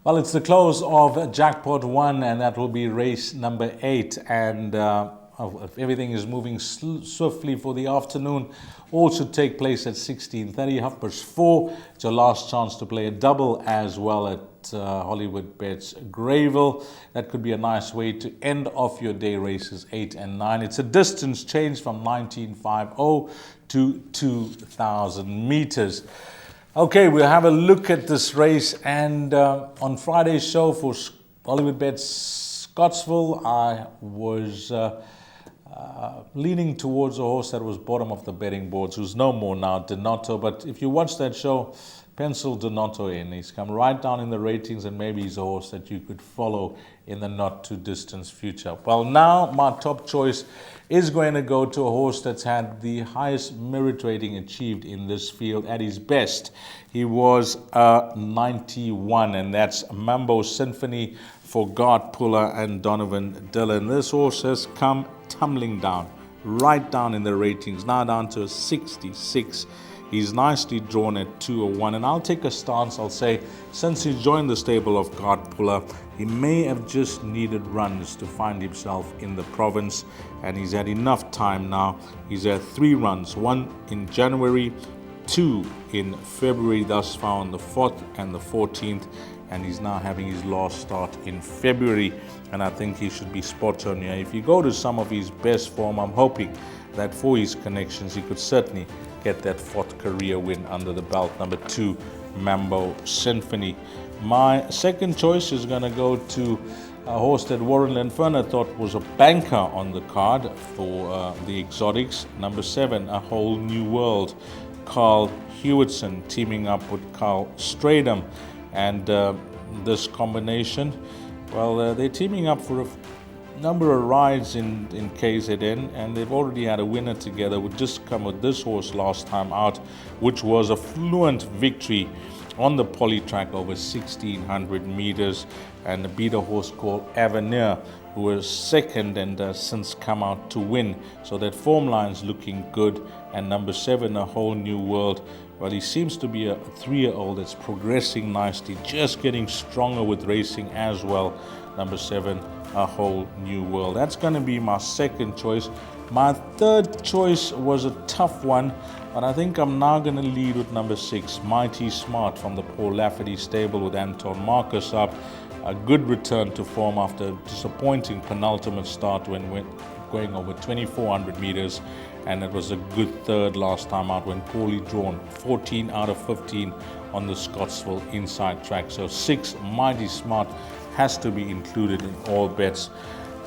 Well, it's the close of Jackpot 1, and that will be race number 8. And if everything is moving swiftly for the afternoon, all should take place at 16:30, 4:30. It's your last chance to play a double as well at Hollywood Bets Grayville. That could be a nice way to end off your day, races 8 and 9. It's a distance change from 1950 to 2,000 meters. Okay, we'll have a look at this race, and on Friday's show for Hollywood Bets Scottsville, I was leaning towards a horse that was bottom of the betting boards, who's no more now, Donato. But if you watch that show, pencil Donato in. He's come right down in the ratings, and maybe he's a horse that you could follow in the not too distant future. Well, now my top choice is going to go to a horse that's had the highest merit rating achieved in this field at his best. He was 91, and that's Mambo Symphony for Guard Puller and Donovan Dillon. This horse has come tumbling down, right down in the ratings, now down to a 66. He's nicely drawn at 201, and I'll take a stance. I'll say, since he's joined the stable of Guard Puller, he may have just needed runs to find himself in the province, and he's had enough time now. He's had 3 runs, 1 in January, 2 in February, thus far on the 4th and the 14th, and he's now having his last start in February, and I think he should be spot on here. If you go to some of his best form, I'm hoping that for his connections, he could certainly get that 4th career win under the belt. Number 2, Mambo Symphony. My second choice is going to go to a horse that Warren Lenferner thought was a banker on the card for the exotics. Number 7, A Whole New World. Carl Hewitson teaming up with Carl Stradom. And this combination, well, they're teaming up for a number of rides in KZN, and they've already had a winner together. Would just come with this horse last time out, which was a fluent victory on the poly track over 1,600 meters, and beat a horse called Avenir, who was second and since come out to win. So that form line's looking good. And number 7, A Whole New World. Well, he seems to be a 3-year-old that's progressing nicely, just getting stronger with racing as well. Number 7, A Whole New World. That's going to be my second choice. My third choice was a tough one, but I think I'm now going to lead with number 6, Mighty Smart from the Paul Lafferty stable with Anton Marcus up. A good return to form after a disappointing penultimate start when going over 2,400 meters, and it was a good third last time out when poorly drawn, 14 out of 15 on the Scottsville inside track. So 6, Mighty Smart, has to be included in all bets.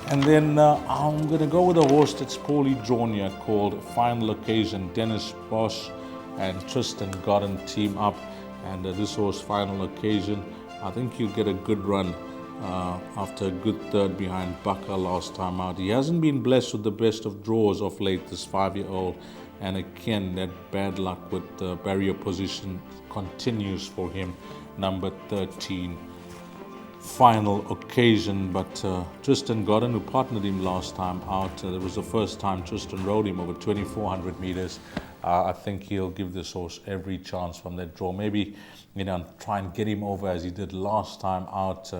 And then I'm going to go with a horse that's poorly drawn here called Final Occasion. Dennis Bosch and Tristan Godden team up, and this horse, Final Occasion, I think he'll get a good run after a good third behind Bucker last time out. He hasn't been blessed with the best of draws of late, this 5-year-old, and again that bad luck with the barrier position continues for him. Number 13, Final Occasion. But Tristan Godden, who partnered him last time out, it was the first time Tristan rode him over 2,400 meters. I think he'll give this horse every chance from that draw. Maybe, try and get him over as he did last time out,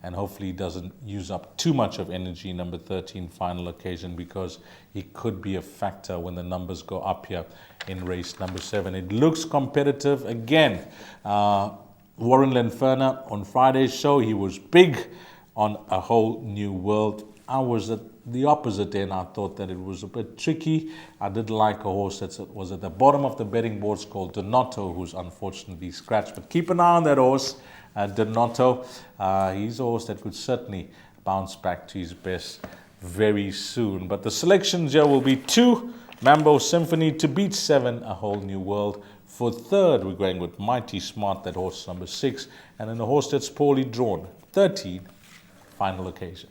and hopefully he doesn't use up too much of energy. Number 13, Final Occasion, because he could be a factor when the numbers go up here in race number 7. It looks competitive again. Warren Lenferner on Friday's show, he was big on A Whole New World. I was at the opposite end. I thought that it was a bit tricky. I did like a horse that was at the bottom of the betting boards called Donato, who's unfortunately scratched. But keep an eye on that horse, Donato. He's a horse that could certainly bounce back to his best very soon. But the selections here will be 2, Mambo Symphony to beat 7, A Whole New World. For third, we're going with Mighty Smart, that horse number 6, and then the horse that's poorly drawn, 13, Final Occasion.